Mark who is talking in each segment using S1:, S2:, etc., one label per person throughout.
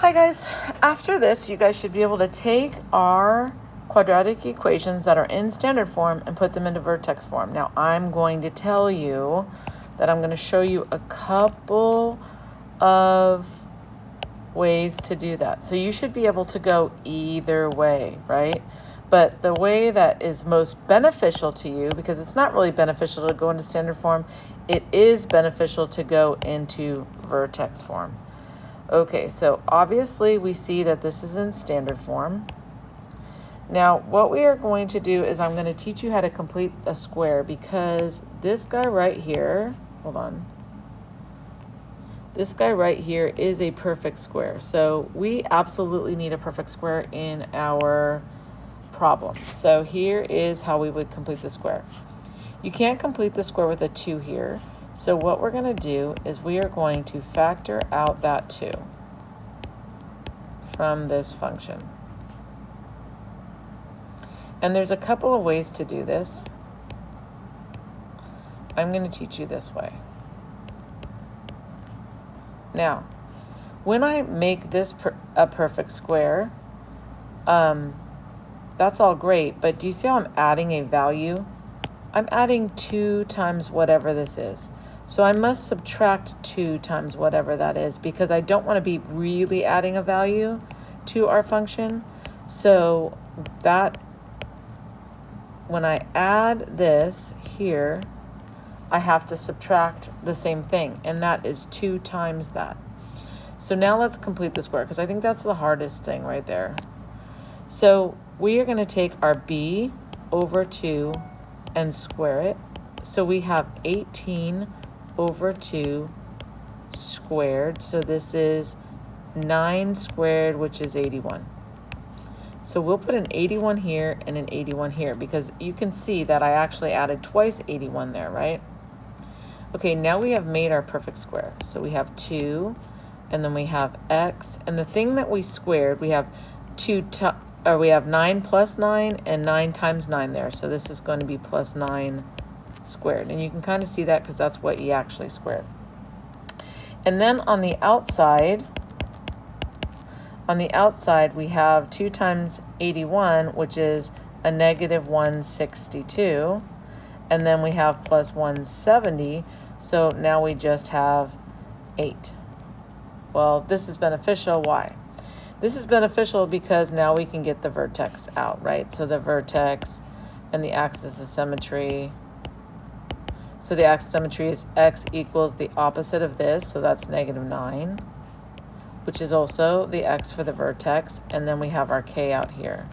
S1: Hi guys, after this you guys should be able to take our quadratic equations that are in standard form and put them into vertex form. Now I'm going to tell you that I'm going to show you a couple of ways to do that. So you should be able to go either way, right? But the way that is most beneficial to you, because it's not really beneficial to go into standard form, it is beneficial to go into vertex form. Okay, so obviously we see that this is in standard form. Now, what we are going to do is I'm going to teach you how to complete a square, because this guy right here, hold on. This guy right here is a perfect square. So we absolutely need a perfect square in our problem. So here is how we would complete the square. You can't complete the square with a 2 here. So what we're going to do is we are going to factor out that 2 from this function. And there's a couple of ways to do this. I'm going to teach you this way. Now, when I make this a perfect square, that's all great, but do you see how I'm adding a value? I'm adding 2 times whatever this is. So I must subtract 2 times whatever that is, because I don't want to be really adding a value to our function. So that, when I add this here, I have to subtract the same thing, and that is 2 times that. So now let's complete the square, because I think that's the hardest thing right there. So we are going to take our b over 2 and square it. So we have 18 over 2 squared. So this is 9 squared, which is 81. So we'll put an 81 here and an 81 here, because you can see that I actually added twice 81 there, right? Okay, now we have made our perfect square. So we have 2, and then we have x, and the thing that we squared, we have 9 plus 9 and 9 times 9 there. So this is going to be plus 9 squared. And you can kind of see that because that's what you actually squared. And then on the outside we have 2 times 81, which is a negative 162. And then we have plus 170. So now we just have 8. Well, this is beneficial. Why? This is beneficial because now we can get the vertex out, right? So the vertex and the axis of symmetry. So the axis of symmetry is x equals the opposite of this, so that's negative 9, which is also the x for the vertex, and then we have our k out here.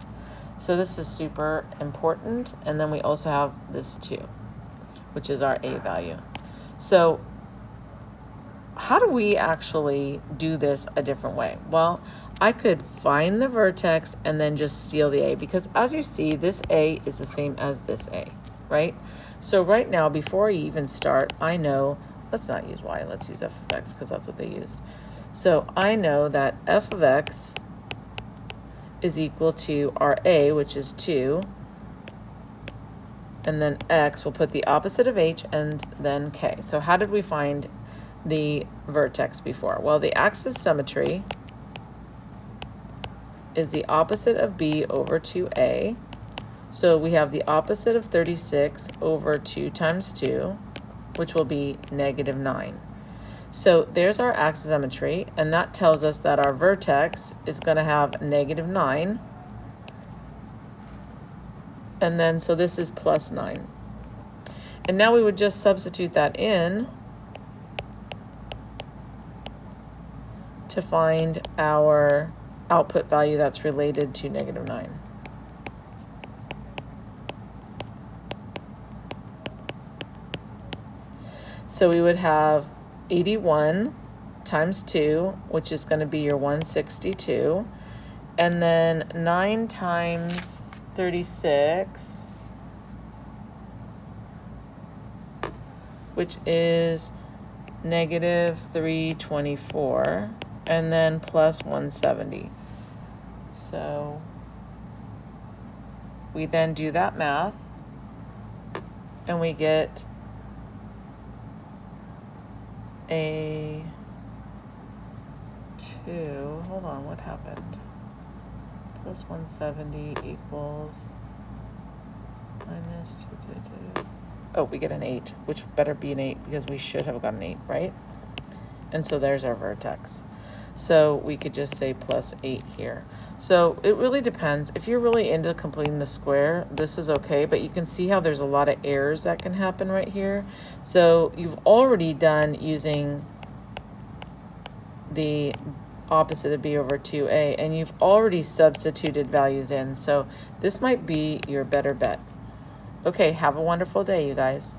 S1: So this is super important, and then we also have this 2, which is our a value. So how do we actually do this a different way? Well, I could find the vertex and then just steal the a, because as you see, this a is the same as this a, right? So right now, before I even start, I know, let's not use y, let's use f of x, because that's what they used. So I know that f of x is equal to our a, which is 2, and then x, we'll put the opposite of h, and then k. So how did we find the vertex before? Well, the axis symmetry is the opposite of b over 2a. So we have the opposite of 36 over 2 times 2, which will be negative 9. So there's our axis symmetry, and that tells us that our vertex is going to have negative 9. And then, so this is plus 9. And now we would just substitute that in to find our output value that's related to negative 9. So we would have 81 times 2, which is going to be your 162, and then 9 times 36, which is negative 324, and then plus 170. So we then do that math, and we get a 2, hold on, what happened? Plus 170 equals minus 2. Oh, we get an 8, which better be an 8 because we should have got an 8, right? And so there's our vertex. So we could just say plus 8 here. So it really depends. If you're really into completing the square, this is okay, but you can see how there's a lot of errors that can happen right here. So you've already done using the opposite of b over 2a, and you've already substituted values in. So this might be your better bet. Okay, have a wonderful day, you guys.